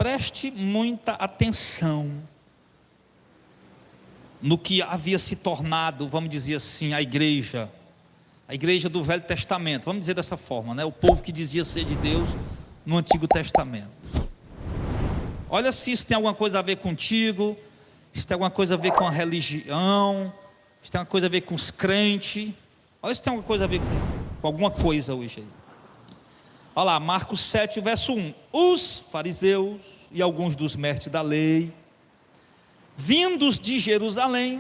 preste muita atenção no que havia se tornado, vamos dizer assim, a igreja do Velho Testamento, vamos dizer dessa forma, né? O povo que dizia ser de Deus no Antigo Testamento. Olha se isso tem alguma coisa a ver contigo, se tem alguma coisa a ver com a religião, se tem alguma coisa a ver com os crentes. Olha se tem alguma coisa a ver com alguma coisa hoje aí. Olha lá, Marcos 7, verso 1. Os fariseus e alguns dos mestres da lei, vindos de Jerusalém,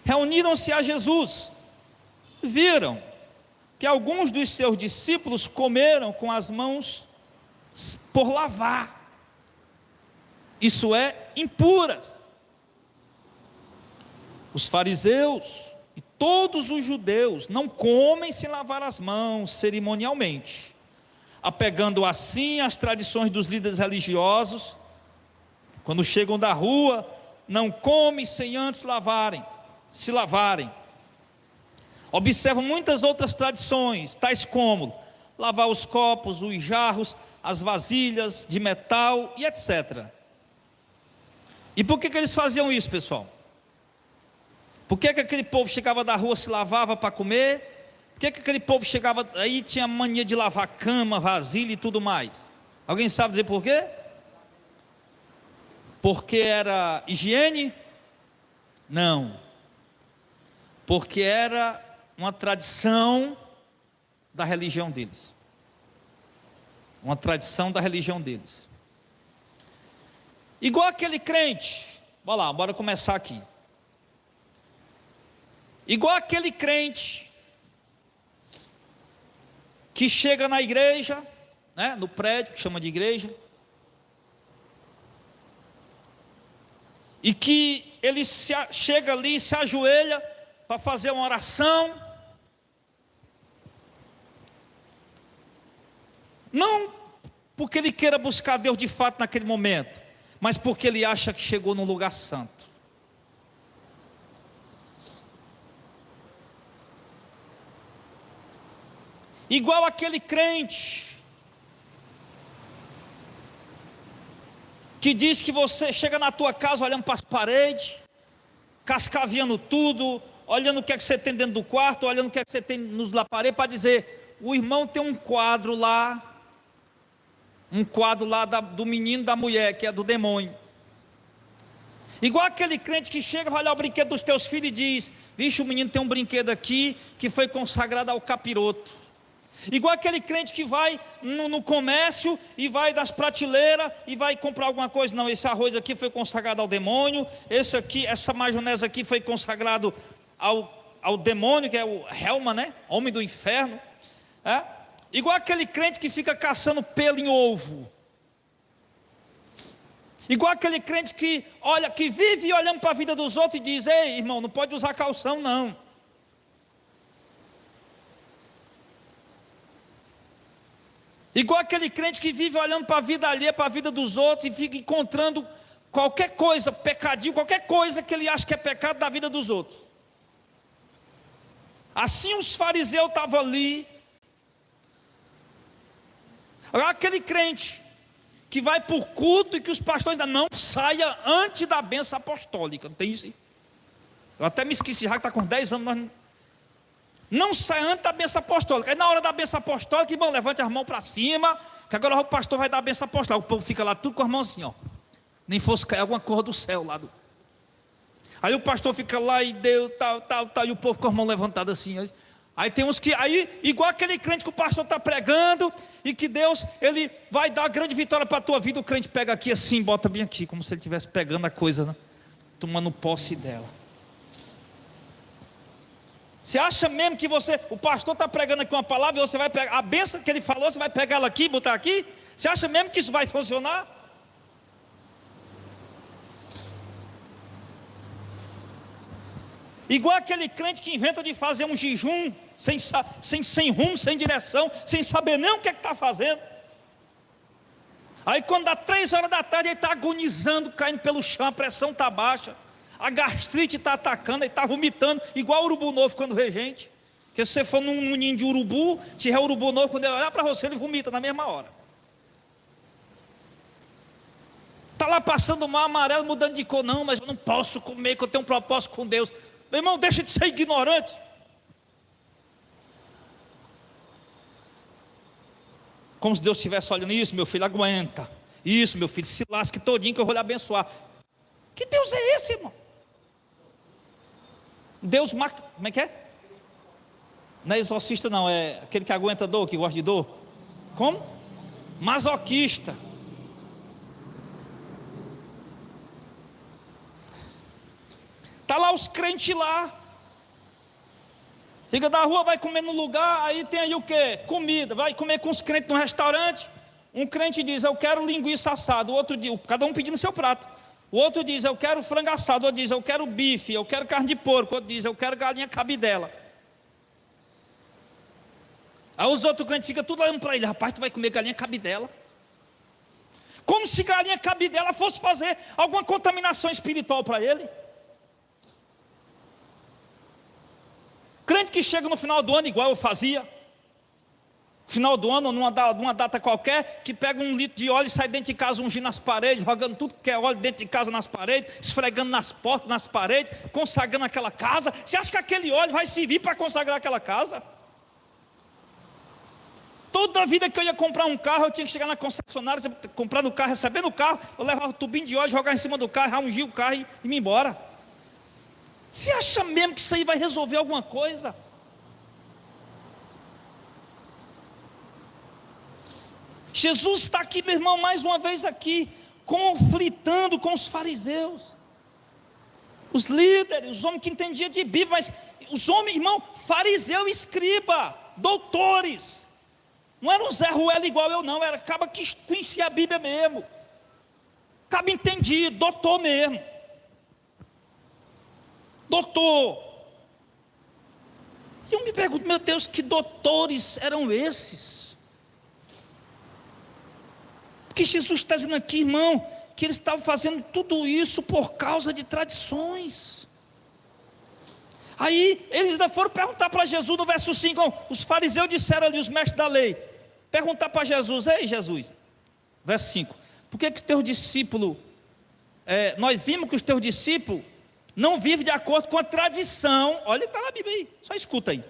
reuniram-se a Jesus. Viram que alguns dos seus discípulos comeram com as mãos por lavar, isso é, impuras. Os fariseus e todos os judeus não comem sem lavar as mãos cerimonialmente, apegando assim às tradições dos líderes religiosos. Quando chegam da rua, não comem sem antes se lavarem. Observam muitas outras tradições, tais como lavar os copos, os jarros, as vasilhas de metal e etc. E por que eles faziam isso, pessoal? Por que aquele povo chegava da rua, se lavava para comer? Por que aquele povo chegava aí, tinha mania de lavar cama, vasilha e tudo mais? Alguém sabe dizer por quê? Porque era higiene? Não. Porque era uma tradição da religião deles. Uma tradição da religião deles. Igual aquele crente, bora começar aqui. Igual aquele crente que chega na igreja, né, no prédio que chama de igreja, e que ele chega ali e se ajoelha para fazer uma oração, não porque ele queira buscar Deus de fato naquele momento, mas porque ele acha que chegou no lugar santo. Igual aquele crente que diz que você chega na tua casa olhando para as paredes, cascaviando tudo, olhando o que é que você tem dentro do quarto, olhando o que é que você tem na parede, para dizer, o irmão tem um quadro lá do menino, da mulher, que é do demônio. Igual aquele crente que chega, vai olhar o brinquedo dos teus filhos e diz, vixe, o menino tem um brinquedo aqui, que foi consagrado ao capiroto. Igual aquele crente que vai no comércio e vai das prateleiras e vai comprar alguma coisa. Não, esse arroz aqui foi consagrado ao demônio, essa maionese aqui foi consagrado ao demônio, que é o Helma, né? Homem do inferno. Igual aquele crente que fica caçando pelo em ovo. Igual aquele crente que vive olhando para a vida dos outros e diz, ei irmão, não pode usar calção não. Igual aquele crente que vive olhando para a vida alheia, para a vida dos outros, e fica encontrando qualquer coisa, pecadinho, qualquer coisa que ele acha que é pecado da vida dos outros. Assim os fariseus estavam ali. Agora aquele crente que vai por culto e que os pastores ainda não saia antes da bênção apostólica. Não tem isso aí? Eu até me esqueci, já que está com 10 anos, nós não sai antes da bênção apostólica. Aí na hora da bênção apostólica, irmão, levante as mãos para cima, que agora o pastor vai dar a bênção apostólica. O povo fica lá tudo com as mãos assim, ó. Nem fosse cair alguma cor do céu lá. Aí o pastor fica lá e deu tal, e o povo com as mãos levantadas assim. Aí tem uns que, igual aquele crente que o pastor está pregando, e que Deus, ele vai dar grande vitória para a tua vida, o crente pega aqui assim, bota bem aqui, como se ele estivesse pegando a coisa, né? Tomando posse dela. Você acha mesmo que o pastor está pregando aqui uma palavra e você vai pegar a bênção que ele falou, você vai pegar ela aqui, botar aqui? Você acha mesmo que isso vai funcionar? Igual aquele crente que inventa de fazer um jejum sem rumo, sem direção, sem saber nem o que está fazendo. Aí quando dá 3 horas da tarde ele está agonizando, caindo pelo chão, a pressão está baixa, a gastrite está atacando, ele está vomitando, igual urubu novo quando vê gente. Porque se você for num ninho de urubu, tiver urubu novo, quando ele olhar para você, ele vomita na mesma hora. Está lá passando mal amarelo, mudando de cor. Não, mas eu não posso comer, que eu tenho um propósito com Deus. Meu irmão, deixa de ser ignorante. Como se Deus estivesse olhando, isso meu filho, aguenta. Isso meu filho, se lasque todinho que eu vou lhe abençoar. Que Deus é esse, irmão? Deus marca, como é que é? Não é exorcista não, é aquele que aguenta dor, que gosta de dor. Como? Masoquista. Está lá os crentes lá. Chega da rua, vai comer no lugar, aí tem aí o que? Comida, vai comer com os crentes no restaurante. Um crente diz, eu quero linguiça assada. O outro diz, cada um pedindo seu prato. O outro diz, eu quero frango assado. O outro diz, eu quero bife, eu quero carne de porco. O outro diz, eu quero galinha cabidela. Aí os outros crentes ficam tudo olhando para ele, rapaz, tu vai comer galinha cabidela? Como se galinha cabidela fosse fazer alguma contaminação espiritual para ele. Crente que chega no final do ano, igual eu fazia, final do ano, numa data qualquer, que pega 1 litro de óleo e sai dentro de casa ungindo nas paredes, jogando tudo que é óleo dentro de casa nas paredes, esfregando nas portas, nas paredes, consagrando aquela casa. Você acha que aquele óleo vai servir para consagrar aquela casa? Toda a vida que eu ia comprar um carro, eu tinha que chegar na concessionária, comprar no carro, receber no carro, eu levava um tubinho de óleo, jogar em cima do carro, ungir o carro e ir embora. Você acha mesmo que isso aí vai resolver alguma coisa? Jesus está aqui, meu irmão, mais uma vez aqui, conflitando com os fariseus, os líderes, os homens que entendiam de Bíblia, mas os homens, irmão, fariseu, escriba, doutores, não era um Zé Ruela igual eu não, era acaba que conhecia a Bíblia mesmo, acaba entendido, doutor mesmo, doutor. E eu me pergunto, meu Deus, que doutores eram esses? Porque Jesus está dizendo aqui, irmão, que eles estavam fazendo tudo isso por causa de tradições. Aí eles ainda foram perguntar para Jesus no verso 5, os fariseus disseram ali, os mestres da lei, perguntar para Jesus, ei Jesus, verso 5, por que os teus discípulos, nós vimos que os teus discípulos não vivem de acordo com a tradição, olha, está na Bíblia aí, só escuta aí.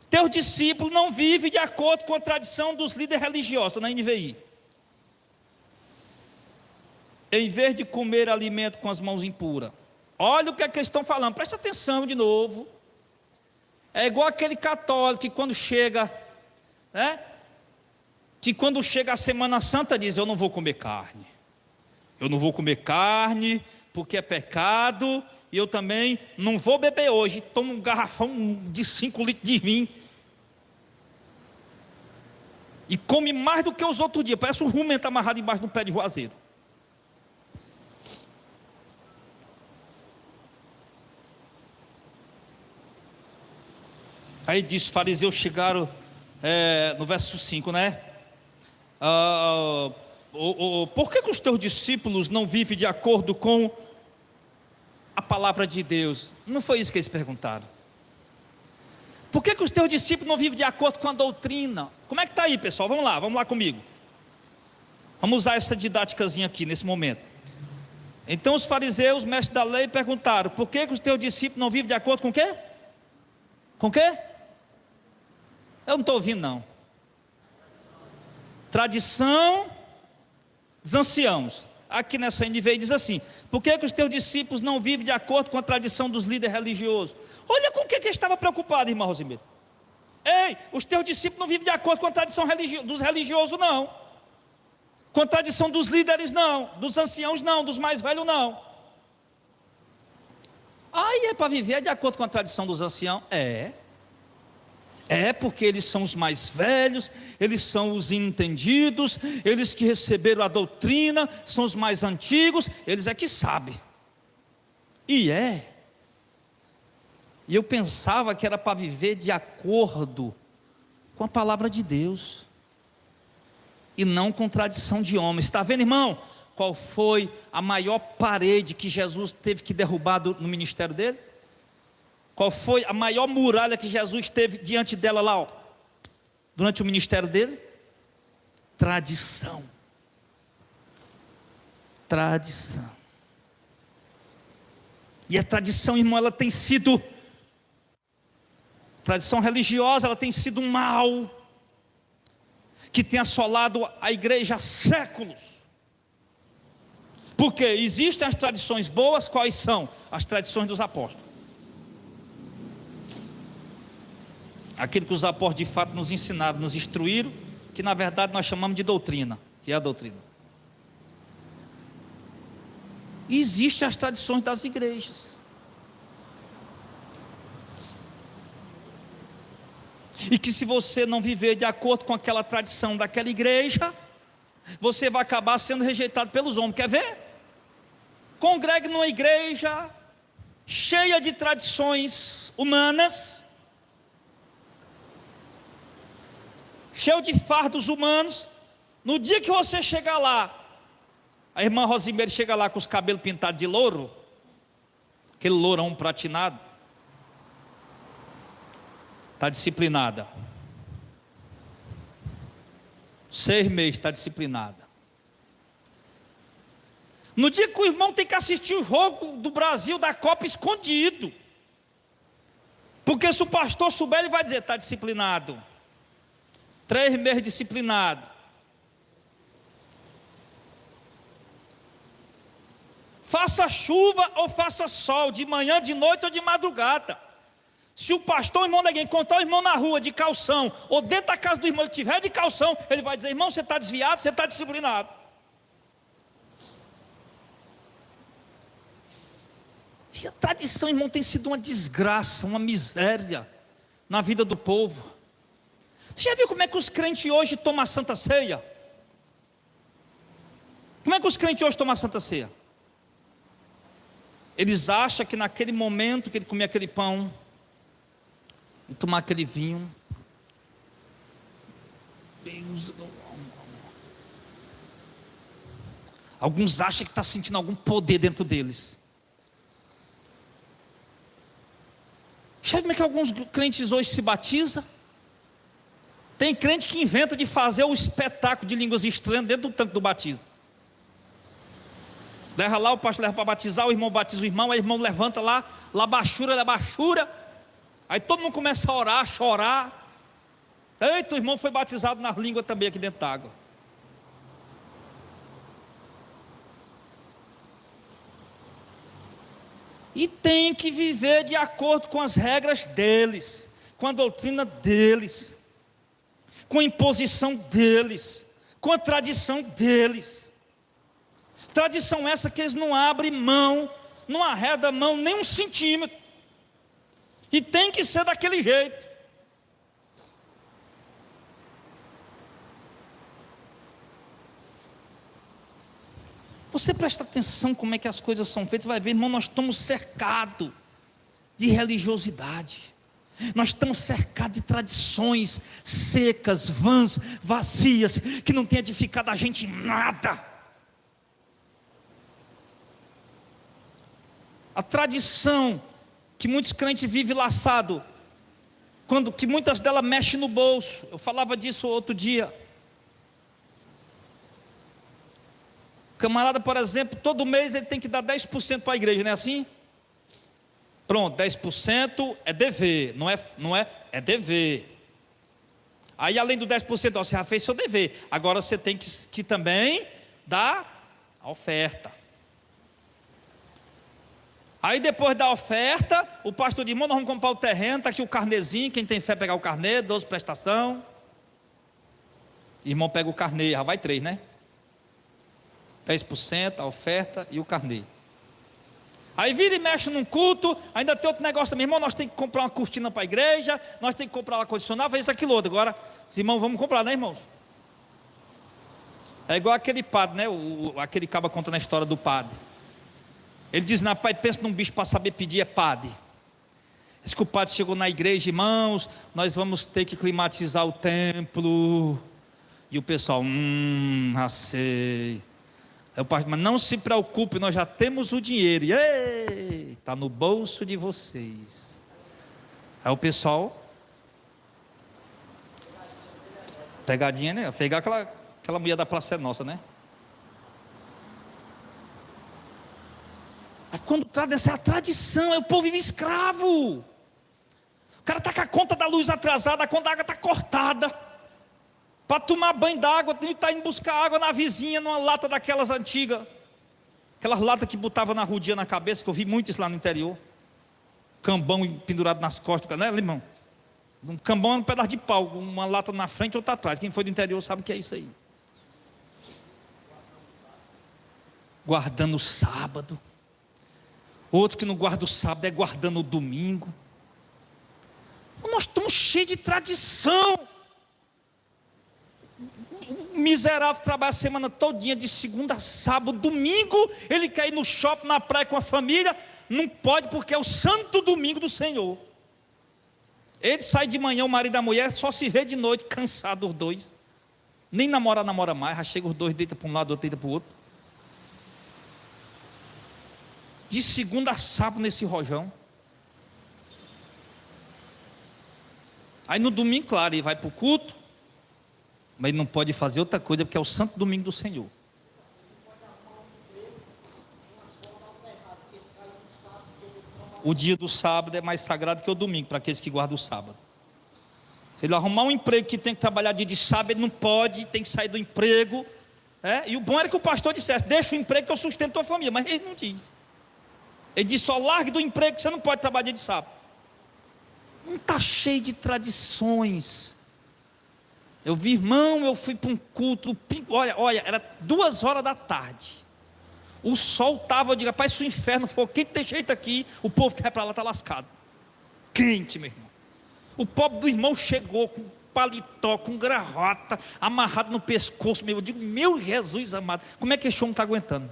Teus discípulos não vivem de acordo com a tradição dos líderes religiosos, estou na NVI. Em vez de comer alimento com as mãos impuras. Olha o que é que eles estão falando, presta atenção de novo. É igual aquele católico que quando chega, né? Que quando chega a Semana Santa diz, eu não vou comer carne. Eu não vou comer carne, porque é pecado, e eu também não vou beber hoje. Tomo um garrafão de 5 litros de vinho. E come mais do que os outros dias, parece um jumento amarrado embaixo do pé de juazeiro. Aí diz, fariseus chegaram, no verso 5, né? Por que os teus discípulos não vivem de acordo com a palavra de Deus? Não foi isso que eles perguntaram. Por que os teus discípulos não vivem de acordo com a doutrina? Como é que está aí, pessoal? Vamos lá comigo. Vamos usar essa didáticazinha aqui, nesse momento. Então os fariseus, mestres da lei, perguntaram, por que os teus discípulos não vivem de acordo com o quê? Com o quê? Eu não estou ouvindo não. Tradição dos anciãos. Aqui nessa NVI diz assim, por que os teus discípulos não vivem de acordo com a tradição dos líderes religiosos? Olha com o que ele estava preocupado, irmão Rosimeiro. Ei, os teus discípulos não vivem de acordo com a tradição dos religiosos não. Com a tradição dos líderes não, dos anciãos não, dos mais velhos não. Aí é para viver de acordo com a tradição dos anciãos? É porque eles são os mais velhos, eles são os entendidos, eles que receberam a doutrina, são os mais antigos, eles é que sabem. E eu pensava que era para viver de acordo com a palavra de Deus, e não com tradição de homens. Está vendo, irmão? Qual foi a maior parede que Jesus teve que derrubar no ministério dele? Qual foi a maior muralha que Jesus teve diante dela lá, durante o ministério dele? Tradição. tradição. E a tradição, irmão, ela tem sido, tradição religiosa, ela tem sido um mal que tem assolado a igreja há séculos. Porque existem as tradições boas, quais são? As tradições dos apóstolos. Aquilo que os apóstolos de fato nos ensinaram, nos instruíram, que na verdade nós chamamos de doutrina, que é a doutrina. E existem as tradições das igrejas. E que se você não viver de acordo com aquela tradição daquela igreja, você vai acabar sendo rejeitado pelos homens. Quer ver? Congregue numa igreja cheia de tradições humanas, cheio de fardos humanos. No dia que você chegar lá, a irmã Rosimeire chega lá com os cabelos pintados de louro, aquele lourão pratinado, está disciplinada. 6 meses está disciplinada. No dia que o irmão tem que assistir o jogo do Brasil, da Copa, escondido, porque se o pastor souber, ele vai dizer: está disciplinado. 3 meses disciplinado. Faça chuva ou faça sol, de manhã, de noite ou de madrugada. Se o pastor, o irmão de alguém, encontrar o irmão na rua de calção, ou dentro da casa do irmão, ele estiver de calção, ele vai dizer: irmão, você está desviado, você está disciplinado. E a tradição, irmão, tem sido uma desgraça, uma miséria na vida do povo. Você já viu como é que os crentes hoje tomam a Santa Ceia? Como é que os crentes hoje tomam a Santa Ceia? Eles acham que naquele momento que ele comia aquele pão e tomar aquele vinho, Deus, alguns acham que está sentindo algum poder dentro deles. Sabe como é que alguns crentes hoje se batizam? Tem crente que inventa de fazer o espetáculo de línguas estranhas dentro do tanque do batismo. Leva lá, o pastor leva para batizar, o irmão batiza o irmão, aí o irmão levanta lá, labachura. Aí todo mundo começa a orar, a chorar. Eita, o irmão foi batizado na língua também aqui dentro da água. E tem que viver de acordo com as regras deles, com a doutrina deles, com a imposição deles, com a tradição deles. Tradição essa que eles não abrem mão, não arredam a mão nem 1 centímetro. E tem que ser daquele jeito. Você presta atenção como é que as coisas são feitas, vai ver, irmão, nós estamos cercados de religiosidade. Nós estamos cercados de tradições secas, vãs, vazias, que não tem edificado a gente em nada. A tradição que muitos crentes vivem laçado, que muitas delas mexem no bolso. Eu falava disso outro dia. Camarada, por exemplo, todo mês ele tem que dar 10% para a igreja, não é assim? Pronto, 10% é dever, é dever. Aí além do 10%, você já fez seu dever, agora você tem que também dar a oferta. Aí depois da oferta, o pastor diz: irmão, nós vamos comprar o terreno, está aqui o carnezinho, quem tem fé pegar o carnê, 12 prestação. Irmão pega o carnê, já vai 3, né? 10%, a oferta e o carnê. Aí vira e mexe num culto, ainda tem outro negócio também. Irmão, nós temos que comprar uma cortina para a igreja, nós temos que comprar um ar-condicionado, fazer isso, aquilo outro. Agora, os irmãos, vamos comprar, né, irmãos? É igual aquele padre, né? Aquele caba contando a história do padre. Ele diz: na pai, pensa num bicho para saber pedir, é padre. Diz que o padre chegou na igreja: irmãos, nós vamos ter que climatizar o templo. E o pessoal: já sei. Aí o pastor: mas não se preocupe, nós já temos o dinheiro. E está no bolso de vocês. Aí o pessoal: pegadinha, né? Pegar aquela mulher da Praça é Nossa, né? Aí quando essa é a tradição, o povo vive escravo. O cara está com a conta da luz atrasada, a conta da água está cortada. Para tomar banho d'água, ele está indo buscar água na vizinha, numa lata daquelas antigas. Aquelas latas que botava na rodinha na cabeça, que eu vi muito isso lá no interior. Cambão pendurado nas costas, né, irmão? Um cambão é um pedaço de pau, uma lata na frente e outra atrás. Quem foi do interior sabe o que é isso aí. Guardando o sábado. Outro que não guarda o sábado é guardando o domingo. Nós estamos cheios de tradição. O miserável trabalha a semana todinha, de segunda a sábado, domingo ele quer ir no shopping, na praia com a família. Não pode, porque é o santo domingo do Senhor. Ele sai de manhã, o marido e a mulher, só se vê de noite, cansado os dois. Nem namora mais, já chega os dois, deita para um lado, outro deita para o outro. De segunda a sábado nesse rojão. Aí no domingo, claro, ele vai para o culto, mas ele não pode fazer outra coisa, porque é o santo domingo do Senhor. O dia do sábado é mais sagrado que o domingo, para aqueles que guardam o sábado. Se ele arrumar um emprego que tem que trabalhar dia de sábado, ele não pode, tem que sair do emprego. E o bom era que o pastor dissesse: deixa o emprego que eu sustento a tua família. Mas ele não diz. Ele diz: só largue do emprego que você não pode trabalhar dia de sábado. Não está cheio de tradições. Eu vi, irmão, eu fui para um culto, olha, era 2h da tarde. O sol estava, eu digo: rapaz, se o inferno for quente desse jeito aqui, o povo que vai para lá está lascado. Quente, meu irmão. O pobre do irmão chegou com paletó, com gravata, amarrado no pescoço. Eu digo: meu Jesus amado, como é que esse homem está aguentando?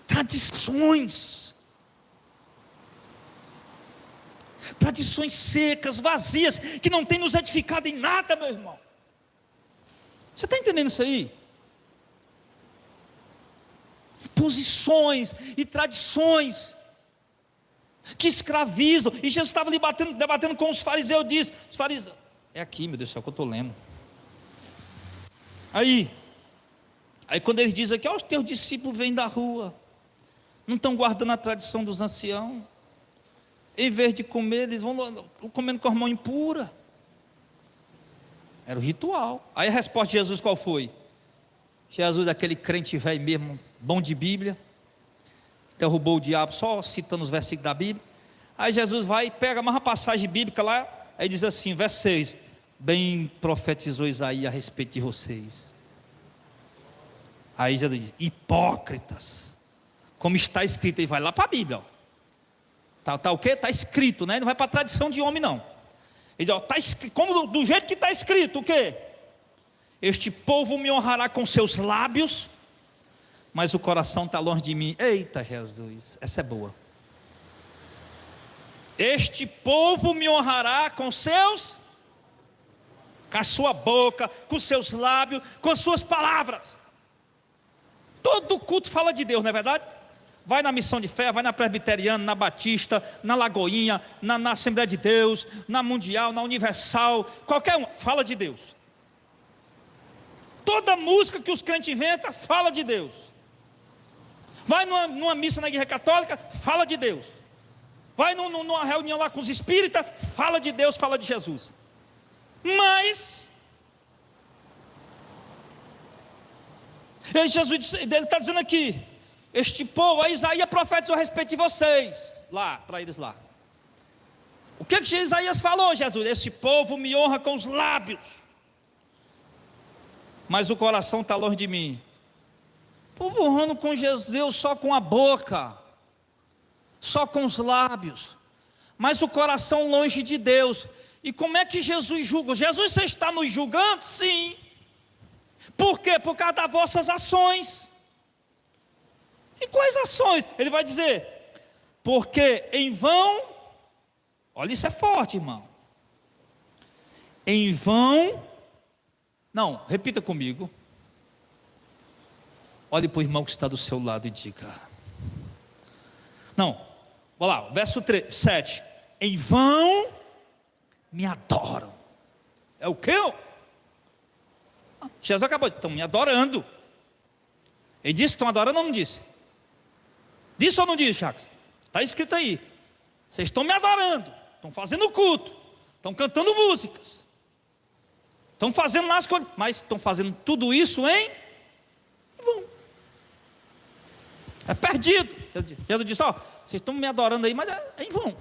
Tradições secas, vazias, que não tem nos edificado em nada, meu irmão. Você está entendendo isso aí? Posições e tradições que escravizam. E Jesus estava ali debatendo com os fariseus. Diz: os fariseus, é aqui, meu Deus do céu, que eu estou lendo. Aí quando eles dizem aqui: os teus discípulos vêm da rua, não estão guardando a tradição dos anciãos. Em vez de comer, eles vão comendo com a mão impura. Era o ritual. Aí a resposta de Jesus qual foi? Jesus, aquele crente velho mesmo, bom de Bíblia, derrubou o diabo só citando os versículos da Bíblia. Aí Jesus vai, pega mais uma passagem bíblica lá, aí diz assim, verso 6: bem profetizou Isaías a respeito de vocês. Aí Jesus diz: hipócritas, como está escrito. Aí vai lá para a Bíblia, ó. Tá o quê? Está escrito, né? Não vai para a tradição de homem não. Ele diz: tá escrito, como do jeito que está escrito, o quê? Este povo me honrará com seus lábios, mas o coração está longe de mim. Eita Jesus, essa é boa. Este povo me honrará com a sua boca, com seus lábios, com as suas palavras. Todo culto fala de Deus, não é verdade? Vai na Missão de Fé, vai na Presbiteriana, na Batista, na Lagoinha, na Assembleia de Deus, na Mundial, na Universal, qualquer um, fala de Deus. Toda música que os crentes inventam, fala de Deus. Vai numa missa na Igreja Católica, fala de Deus. Vai numa reunião lá com os espíritas, fala de Deus, fala de Jesus. Mas Jesus está dizendo aqui: este povo, a Isaías profetizou a respeito de vocês, lá, para eles lá. O que Isaías falou, Jesus? Este povo me honra com os lábios, mas o coração está longe de mim. O povo honrando com Deus só com a boca, só com os lábios, mas o coração longe de Deus. E como é que Jesus julga? Jesus, você está nos julgando? Sim. Por quê? Por causa das vossas ações. E quais ações? Ele vai dizer: porque em vão, olha, isso é forte, irmão. Em vão, não, repita comigo. Olhe para o irmão que está do seu lado e diga. Não, vamos lá, verso 7. Em vão me adoram. É o quê? Jesus acabou, estão me adorando. Ele disse, estão adorando ou não disse? Disse ou não disse, Jacques? Está escrito aí. Vocês estão me adorando, estão fazendo culto, estão cantando músicas, estão fazendo lá as coisas, mas estão fazendo tudo isso em vão. É perdido. Jesus disse, ó, vocês estão me adorando aí, mas é em vão.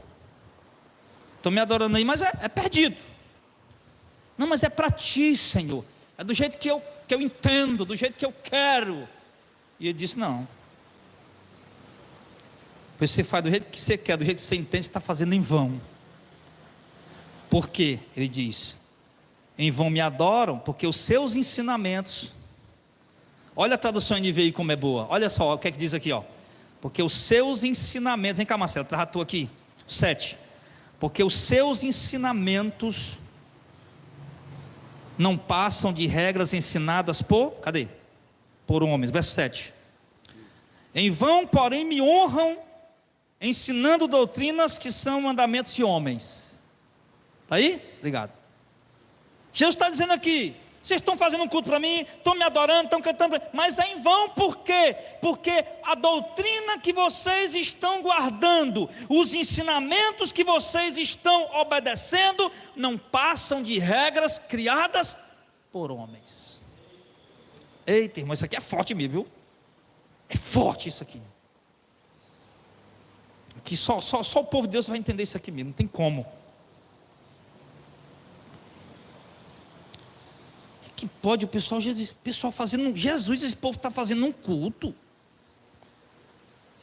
Estão me adorando aí, mas é perdido. Não, mas é para ti, Senhor. É do jeito que eu entendo, do jeito que eu quero. E ele disse, não. Pois você faz do jeito que você quer, do jeito que você entende, você está fazendo em vão. Por quê? Ele diz, em vão me adoram, porque os seus ensinamentos... Olha a tradução NVI como é boa. Olha só o que é que diz aqui, ó. Porque os seus ensinamentos... Vem cá, Marcelo, traz a tua aqui. 7. Porque os seus ensinamentos não passam de regras ensinadas por... Cadê? Por homens. Verso 7. Em vão, porém, me honram, ensinando doutrinas que são mandamentos de homens. Está aí? Obrigado. Jesus está dizendo aqui, vocês estão fazendo um culto para mim, estão me adorando, estão cantando, mas é em vão. Por quê? Porque a doutrina que vocês estão guardando, os ensinamentos que vocês estão obedecendo, não passam de regras criadas por homens. Eita, irmão, isso aqui é forte mesmo, viu? É forte isso aqui. Que só o povo de Deus vai entender isso aqui mesmo, não tem como. Que pode o pessoal fazendo, Jesus, esse povo está fazendo um culto.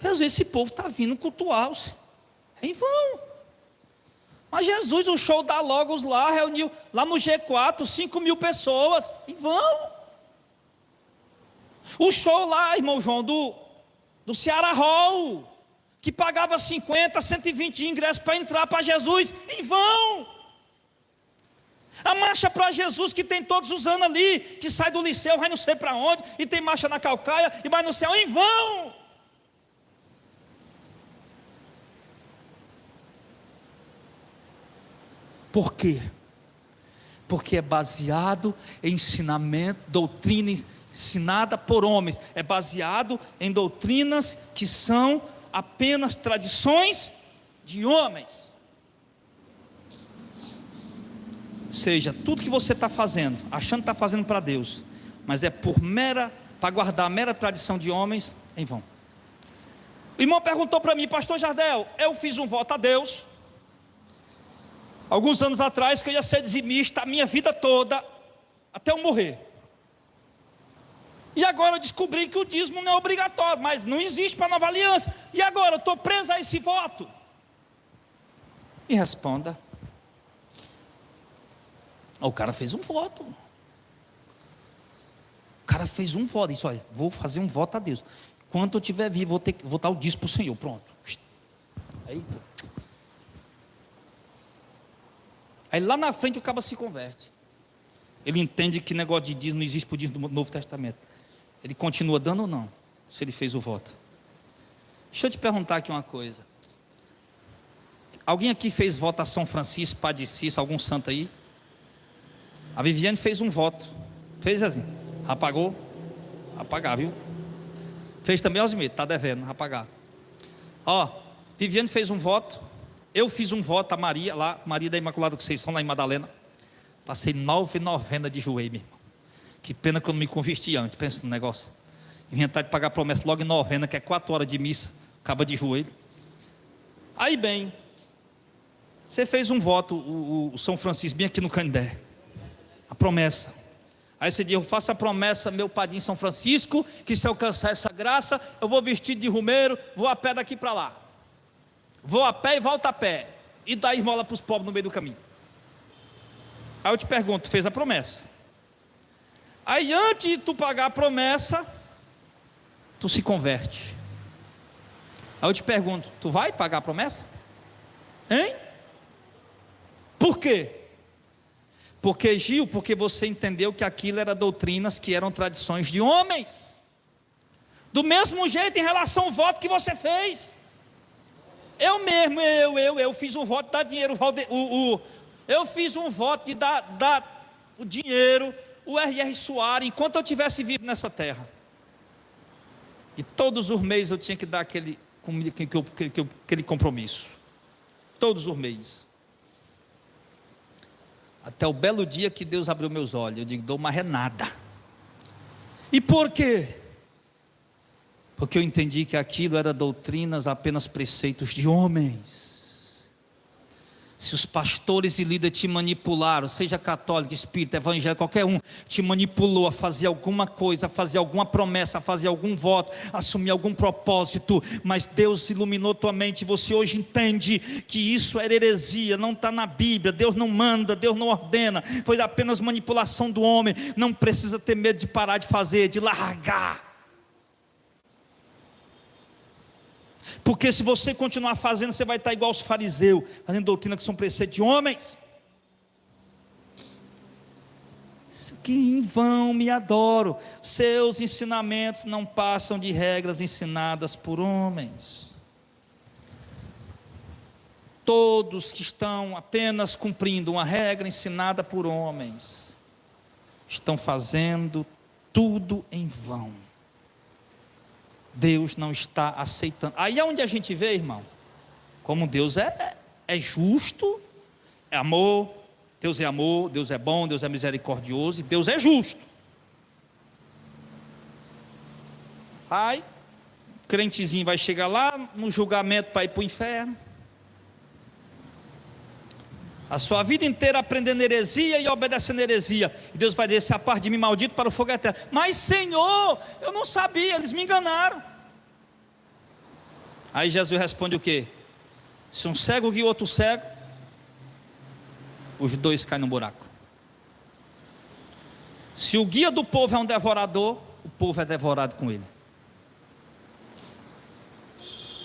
Jesus, esse povo está vindo cultuar-se. É em vão. Mas Jesus, o show da Logos lá, reuniu lá no G4, 5.000 pessoas. Em vão. O show lá, irmão João, do Ceará Hall, que pagava 50, 120 ingressos para entrar para Jesus. Em vão. A marcha para Jesus que tem todos os anos ali, que sai do Liceu, vai não sei para onde, e tem marcha na Calcaia, e vai no céu, em vão. Por quê? Porque é baseado em ensinamento, doutrina ensinada por homens, é baseado em doutrinas que são apenas tradições de homens. Ou seja, tudo que você está fazendo, achando que está fazendo para Deus, mas é para guardar a mera tradição de homens, em vão. O irmão perguntou para mim, pastor Jardel, eu fiz um voto a Deus, alguns anos atrás, que eu ia ser dizimista a minha vida toda, até eu morrer. E agora eu descobri que o dízimo não é obrigatório, mas não existe para a nova aliança. E agora eu estou preso a esse voto. Me responda. O cara fez um voto. O cara fez um voto. Disse, olha, vou fazer um voto a Deus. Quando eu estiver vivo, vou dar o dízimo para o Senhor. Pronto. Aí lá na frente o cara se converte. Ele entende que negócio de dízimo não existe para o dízimo do Novo Testamento. Ele continua dando ou não? Se ele fez o voto. Deixa eu te perguntar aqui uma coisa. Alguém aqui fez voto a São Francisco, Padre Cícero, algum santo aí? A Viviane fez um voto. Fez assim, apagou, apagar, viu? Fez também aos medos, está devendo, apagar. Ó, Viviane fez um voto. Eu fiz um voto a Maria, lá, Maria da Imaculada Conceição, lá em Madalena. Passei 9 novenas de joelho, meu irmão. Que pena que eu não me converti antes, pensa no negócio. Inventar de pagar a promessa logo em novena, que é 4 horas de missa, acaba de joelho. Aí bem, você fez um voto, o São Francisco, bem aqui no Canindé. A promessa. Aí você diz, eu faço a promessa, meu padrinho São Francisco, que se eu alcançar essa graça, eu vou vestido de rumeiro, vou a pé daqui para lá. Vou a pé e volto a pé. E dá esmola para os pobres no meio do caminho. Aí eu te pergunto, tu fez a promessa. Aí antes de tu pagar a promessa, tu se converte. Aí eu te pergunto, tu vai pagar a promessa? Hein? Por quê? Porque, Gil, porque você entendeu que aquilo era doutrinas que eram tradições de homens. Do mesmo jeito em relação ao voto que você fez. Eu mesmo, eu fiz um voto de dar dinheiro. Eu fiz um voto de dar o dinheiro o R.R. Soares, enquanto eu estivesse vivo nessa terra. E todos os meses eu tinha que dar aquele compromisso. Todos os meses. Até o belo dia que Deus abriu meus olhos. Eu digo, dou uma renada. E por quê? Porque eu entendi que aquilo era doutrinas, apenas preceitos de homens. Se os pastores e líderes te manipularam, seja católico, espírita, evangélico, qualquer um, te manipulou a fazer alguma coisa, a fazer alguma promessa, a fazer algum voto, a assumir algum propósito, mas Deus iluminou tua mente, e você hoje entende que isso era heresia, não está na Bíblia, Deus não manda, Deus não ordena, foi apenas manipulação do homem. Não precisa ter medo de parar de fazer, de largar. Porque se você continuar fazendo, você vai estar igual aos fariseus, fazendo doutrina que são preceitos de homens. Que em vão me adoro. Seus ensinamentos não passam de regras ensinadas por homens. Todos que estão apenas cumprindo uma regra ensinada por homens, estão fazendo tudo em vão. Deus não está aceitando. Aí é onde a gente vê, irmão, como Deus é justo, é amor. Deus é amor, Deus é bom, Deus é misericordioso e Deus é justo. Aí, o crentezinho vai chegar lá no julgamento para ir para o inferno. A sua vida inteira aprendendo heresia e obedecendo heresia. E Deus vai descer a parte de mim maldito para o fogo eterno. Mas Senhor, eu não sabia, eles me enganaram. Aí Jesus responde o quê? Se um cego guia outro cego, os dois caem no buraco. Se o guia do povo é um devorador, o povo é devorado com ele.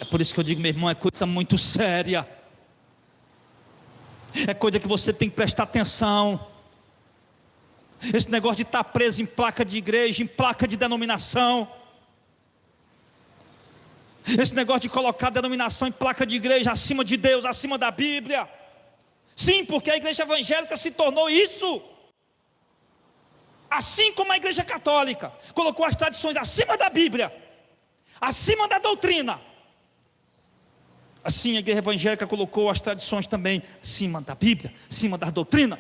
É por isso que eu digo, meu irmão, é coisa muito séria. É coisa que você tem que prestar atenção. Esse negócio de estar preso em placa de igreja, em placa de denominação. Esse negócio de colocar a denominação em placa de igreja acima de Deus, acima da Bíblia. Sim, porque a igreja evangélica se tornou isso. Assim como a igreja católica colocou as tradições acima da Bíblia, acima da doutrina. Assim a igreja evangélica colocou as tradições também acima da Bíblia, acima da doutrina.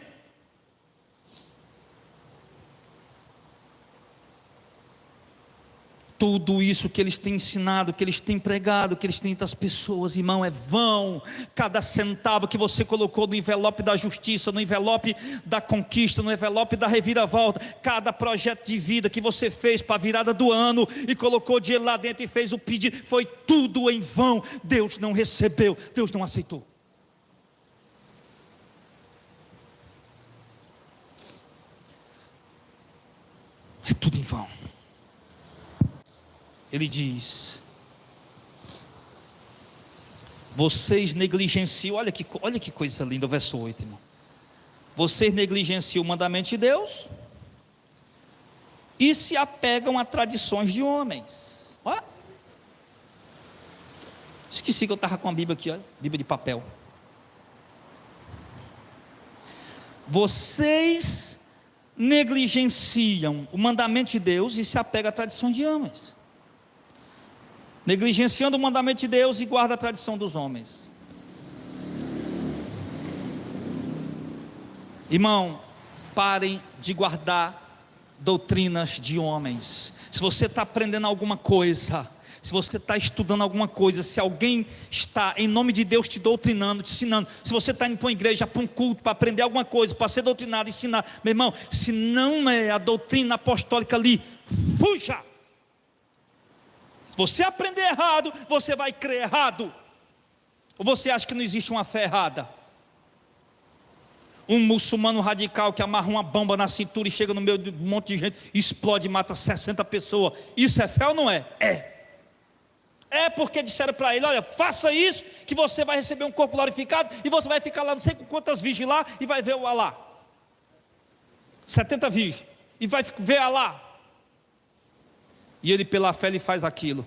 Tudo isso que eles têm ensinado, que eles têm pregado, que eles têm das pessoas, irmão, é vão. Cada centavo que você colocou no envelope da justiça, no envelope da conquista, no envelope da reviravolta, cada projeto de vida que você fez para a virada do ano e colocou dinheiro lá dentro e fez o pedido, foi tudo em vão. Deus não recebeu, Deus não aceitou. É tudo em vão. Ele diz: vocês negligenciam, olha que coisa linda, o verso 8, irmão. Vocês negligenciam o mandamento de Deus e se apegam a tradições de homens. Olha. Esqueci que eu estava com a Bíblia aqui, olha, Bíblia de papel. Vocês negligenciam o mandamento de Deus e se apegam a tradições de homens. Negligenciando o mandamento de Deus e guarda a tradição dos homens. Irmão, parem de guardar doutrinas de homens. Se você está aprendendo alguma coisa, se você está estudando alguma coisa, se alguém está em nome de Deus te doutrinando, te ensinando, se você está indo para uma igreja, para um culto, para aprender alguma coisa, para ser doutrinado, ensinar, meu irmão, se não é a doutrina apostólica ali, fuja. Se você aprender errado, você vai crer errado. Ou você acha que não existe uma fé errada? Um muçulmano radical que amarra uma bomba na cintura e chega no meio de um monte de gente, explode e mata 60 pessoas. Isso é fé ou não é? É. É porque disseram para ele: olha, faça isso que você vai receber um corpo glorificado e você vai ficar lá não sei com quantas virgens lá e vai ver o Alá. 70 virgens. E vai ver Alá. E ele pela fé ele faz aquilo.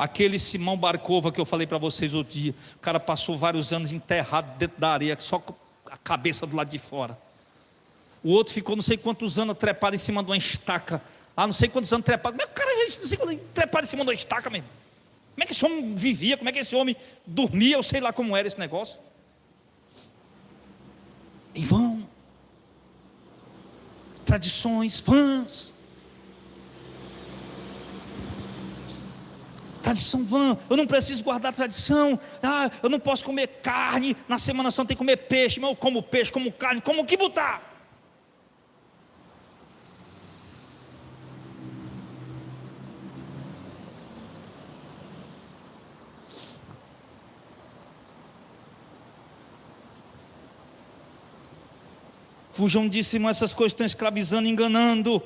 Aquele Simão Barcova que eu falei para vocês outro dia, o cara passou vários anos enterrado dentro da areia, só com a cabeça do lado de fora. O outro ficou não sei quantos anos trepado em cima de uma estaca, não sei quantos anos trepado, mas o cara não sei quantos trepado em cima de uma estaca mesmo. Como é que esse homem vivia, como é que esse homem dormia, eu sei lá como era esse negócio. Em vão, tradições vãs, tradição vã. Eu não preciso guardar tradição. Eu não posso comer carne, na Semana Santa tem que comer peixe, mas eu como peixe, como carne, como o que botar. Fujam disso, irmão, essas coisas estão escravizando, enganando.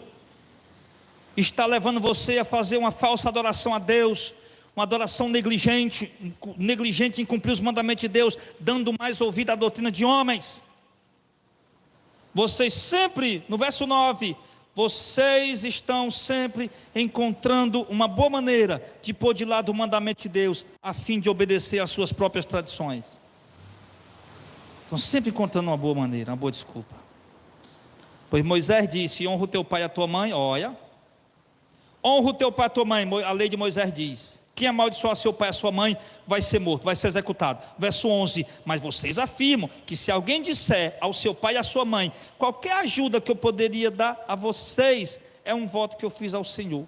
Está levando você a fazer uma falsa adoração a Deus, uma adoração negligente em cumprir os mandamentos de Deus, dando mais ouvido à doutrina de homens. Vocês sempre, no verso 9, vocês estão sempre encontrando uma boa maneira de pôr de lado o mandamento de Deus, a fim de obedecer às suas próprias tradições. Estão sempre encontrando uma boa maneira, uma boa desculpa. Pois Moisés disse: honra o teu pai e a tua mãe. Olha, honra o teu pai e a tua mãe. A lei de Moisés diz: quem amaldiçoar seu pai e a sua mãe vai ser morto, vai ser executado. Verso 11: mas vocês afirmam que se alguém disser ao seu pai e à sua mãe: qualquer ajuda que eu poderia dar a vocês é um voto que eu fiz ao Senhor. Ou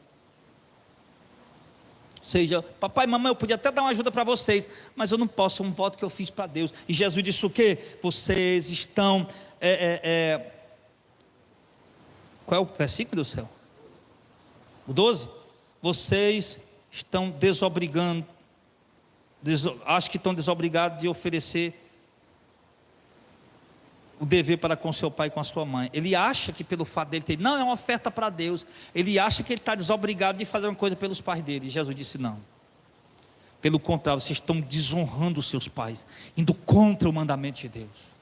seja, papai e mamãe, eu podia até dar uma ajuda para vocês, mas eu não posso, é um voto que eu fiz para Deus. E Jesus disse o quê? Vocês estão qual é o versículo do céu? O 12? Vocês estão desobrigando, acho que estão desobrigados de oferecer o dever para com seu pai e com a sua mãe. Ele acha que pelo fato dele ter, não, é uma oferta para Deus. Ele acha que ele está desobrigado de fazer uma coisa pelos pais dele. E Jesus disse: não. Pelo contrário, vocês estão desonrando os seus pais, indo contra o mandamento de Deus.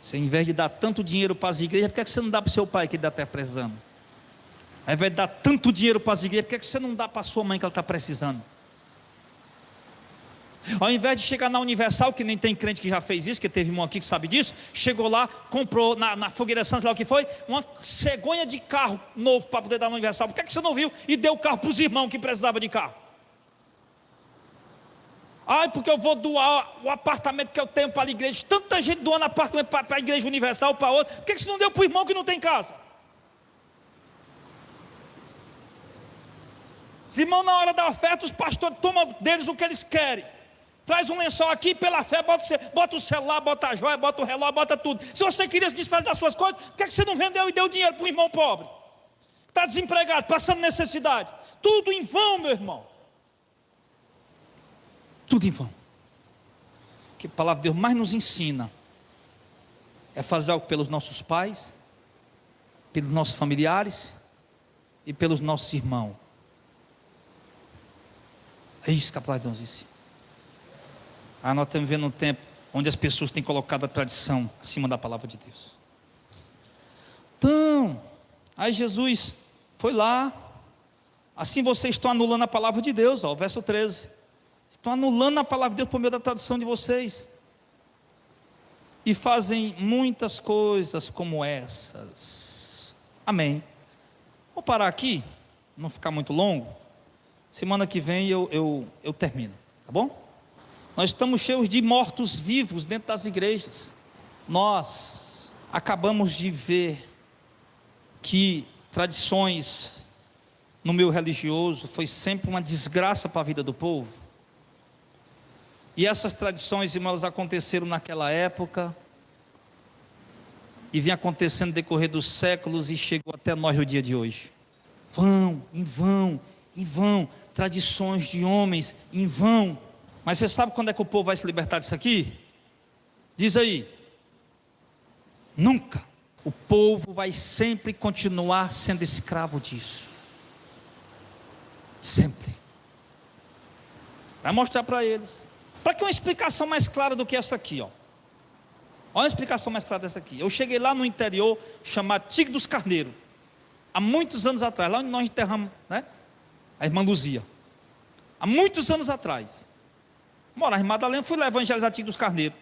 Você, ao invés de dar tanto dinheiro para as igrejas, por que você não dá para o seu pai que ele está precisando? Ao invés de dar tanto dinheiro para as igrejas, por que você não dá para a sua mãe que ela está precisando? Ao invés de chegar na Universal, que nem tem crente que já fez isso, que teve irmão aqui que sabe disso, chegou lá, comprou na Fogueira Santos, lá o que foi, uma cegonha de carro novo para poder dar na Universal. Por que você não viu e deu o carro para os irmãos que precisavam de carro? Porque eu vou doar o apartamento que eu tenho para a igreja. Tanta gente doando apartamento para a igreja Universal, para outra. Por que você não deu para o irmão que não tem casa? Os irmãos, na hora da oferta, os pastores tomam deles o que eles querem. Traz um lençol aqui, pela fé, bota o celular, bota a joia, bota o relógio, bota tudo. Se você queria se desfazer das suas coisas, por que você não vendeu e deu dinheiro para o irmão pobre? Está desempregado, passando necessidade. Tudo em vão, meu irmão. Tudo em vão. O que a palavra de Deus mais nos ensina é fazer algo pelos nossos pais, pelos nossos familiares e pelos nossos irmãos. É isso que a palavra de Deus ensina. Nós estamos vivendo um tempo onde as pessoas têm colocado a tradição acima da palavra de Deus. Então, aí Jesus foi lá. Assim vocês estão anulando a palavra de Deus, verso 13. Estão anulando a palavra de Deus por meio da tradução de vocês. E fazem muitas coisas como essas. Amém. Vou parar aqui, não ficar muito longo. Semana que vem eu termino, tá bom? Nós estamos cheios de mortos-vivos dentro das igrejas. Nós acabamos de ver que tradições no meio religioso foi sempre uma desgraça para a vida do povo. E essas tradições, irmãos, aconteceram naquela época e vem acontecendo no decorrer dos séculos e chegou até nós no dia de hoje. Em vão, tradições de homens, em vão. Mas você sabe quando é que o povo vai se libertar disso aqui? Diz aí. Nunca. O povo vai sempre continuar sendo escravo disso. Sempre. Vai mostrar para eles. Para que uma explicação mais clara do que essa aqui, Olha uma explicação mais clara dessa aqui. Eu cheguei lá no interior, chamado Tigre dos Carneiros. há muitos anos atrás, lá onde nós enterramos, né, a irmã Luzia, há muitos anos atrás, morava em Madalena, fui lá evangelizar Tico dos Carneiros.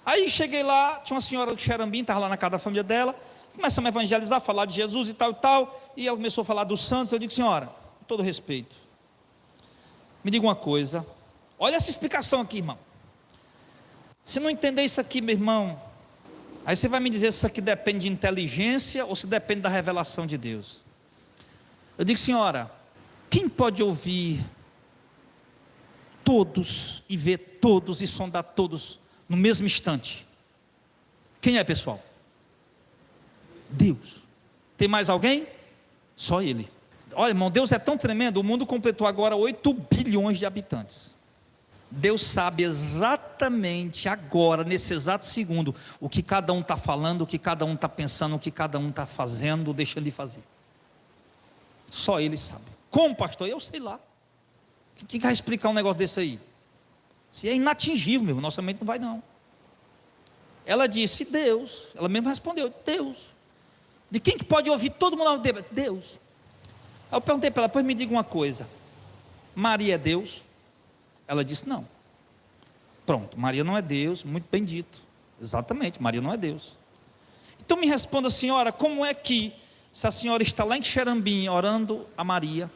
Aí cheguei lá, tinha uma senhora do Xerambim, estava lá na casa da família dela, começamos a evangelizar, falar de Jesus e tal, e ela começou a falar dos santos. Eu digo: senhora, com todo respeito, me diga uma coisa, olha essa explicação aqui, irmão. Se não entender isso aqui, meu irmão, aí você vai me dizer se isso aqui depende de inteligência ou se depende da revelação de Deus. Eu digo: senhora, quem pode ouvir todos e ver todos e sondar todos no mesmo instante? Quem é, pessoal? Deus. Tem mais alguém? Só Ele. Olha, irmão, Deus é tão tremendo. O mundo completou agora 8 bilhões de habitantes. Deus sabe exatamente agora, nesse exato segundo, o que cada um está falando, o que cada um está pensando, o que cada um está fazendo, deixando de fazer. Só Ele sabe. Como, pastor? Eu sei lá. Quem vai explicar um negócio desse aí? Se é inatingível, meu, nossa mente não vai não. Ela disse: Deus. Ela mesmo respondeu: Deus. De quem que pode ouvir todo mundo ao tempo? Deus. Aí eu perguntei para ela: pois me diga uma coisa, Maria é Deus? Ela disse: não. Pronto, Maria não é Deus, muito bem dito. Exatamente, Maria não é Deus. Então me responda, senhora, como é que, se a senhora está lá em Xerambim orando a Maria,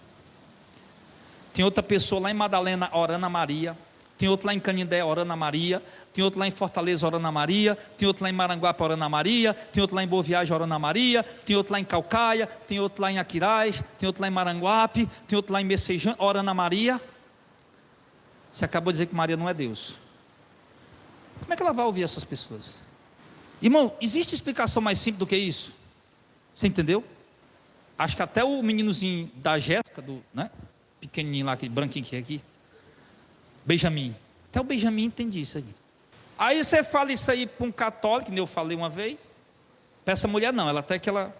tem outra pessoa lá em Madalena orando a Maria, tem outro lá em Canindé orando a Maria, tem outro lá em Fortaleza orando a Maria, tem outro lá em Maranguape orando a Maria, tem outro lá em Boa Viagem orando a Maria, tem outro lá em Caucaia, tem outro lá em Aquiraz, tem outro lá em Maranguape, tem outro lá em Messejana orando a Maria? Você acabou de dizer que Maria não é Deus. Como é que ela vai ouvir essas pessoas? Irmão, existe explicação mais simples do que isso? Você entendeu? Acho que até o meninozinho da Jéssica, né, pequenininho lá, aquele branquinho que é aqui, Benjamin, até o Benjamin entende isso aí. Aí você fala isso aí para um católico, que eu falei uma vez, para essa mulher não, ela até que ela,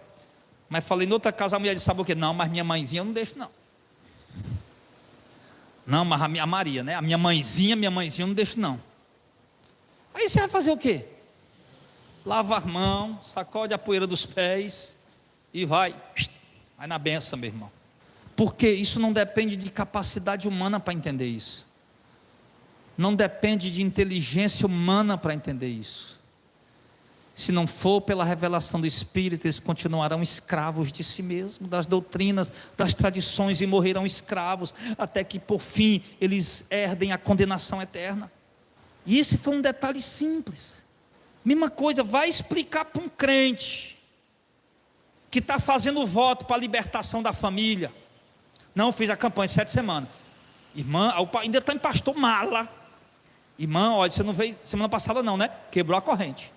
mas falei em outra casa, a mulher disse: sabe o que? Não, mas minha mãezinha eu não deixo não. Não, mas a Maria, né? A minha mãezinha eu não deixo não. Aí você vai fazer o quê? Lava as mãos, sacode a poeira dos pés e vai na benção, meu irmão. Porque isso não depende de capacidade humana para entender isso. Não depende de inteligência humana para entender isso. Se não for pela revelação do Espírito, eles continuarão escravos de si mesmos, das doutrinas, das tradições, e morrerão escravos, até que por fim eles herdem a condenação eterna. E esse foi um detalhe simples. Mesma coisa, vai explicar para um crente que está fazendo voto para a libertação da família. Não, fiz a campanha 7 semanas. Irmã, ainda está em pastor mala. Irmã, olha, você não veio semana passada não, né? Quebrou a corrente.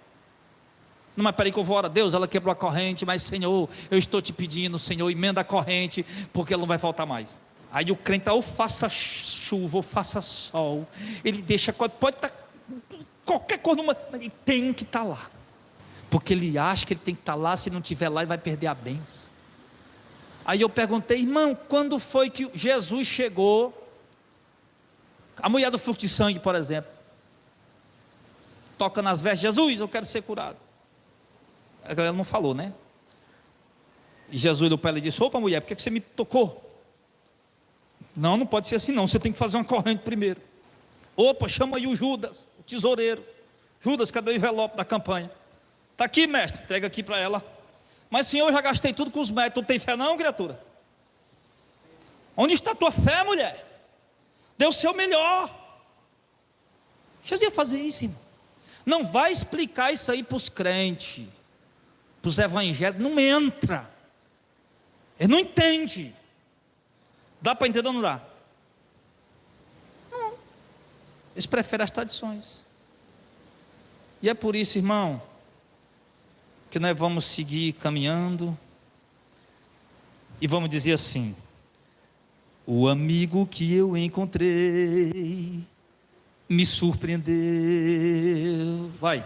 Não, mas peraí que eu vou orar. Deus, ela quebrou a corrente, mas Senhor, eu estou te pedindo, Senhor, emenda a corrente, porque ela não vai faltar mais. Aí o crente, ou faça chuva, ou faça sol, ele deixa, pode estar qualquer coisa, mas ele tem que estar lá, porque ele acha que ele tem que estar lá, se não estiver lá ele vai perder a bênção. Aí eu perguntei: irmão, quando foi que Jesus chegou? A mulher do fluxo de sangue, por exemplo, toca nas vestes: Jesus, eu quero ser curado. Ela não falou, né? E Jesus olhou para ela e disse: opa, mulher, por que você me tocou? Não, não pode ser assim não, você tem que fazer uma corrente primeiro. Opa, chama aí o Judas, o tesoureiro. Judas, cadê o envelope da campanha? Está aqui, mestre, entrega aqui para ela. Mas Senhor, eu já gastei tudo com os médicos. Tu tem fé não, criatura? Onde está a tua fé, mulher? Dê o seu melhor. Jesus ia fazer isso, irmão. Não vai explicar isso aí para os crentes, para os evangélicos, não entra. Ele não entende. Dá para entender ou não dá? Não. Eles preferem as tradições. E é por isso, irmão, que nós vamos seguir caminhando e vamos dizer assim: o amigo que eu encontrei me surpreendeu. Vai.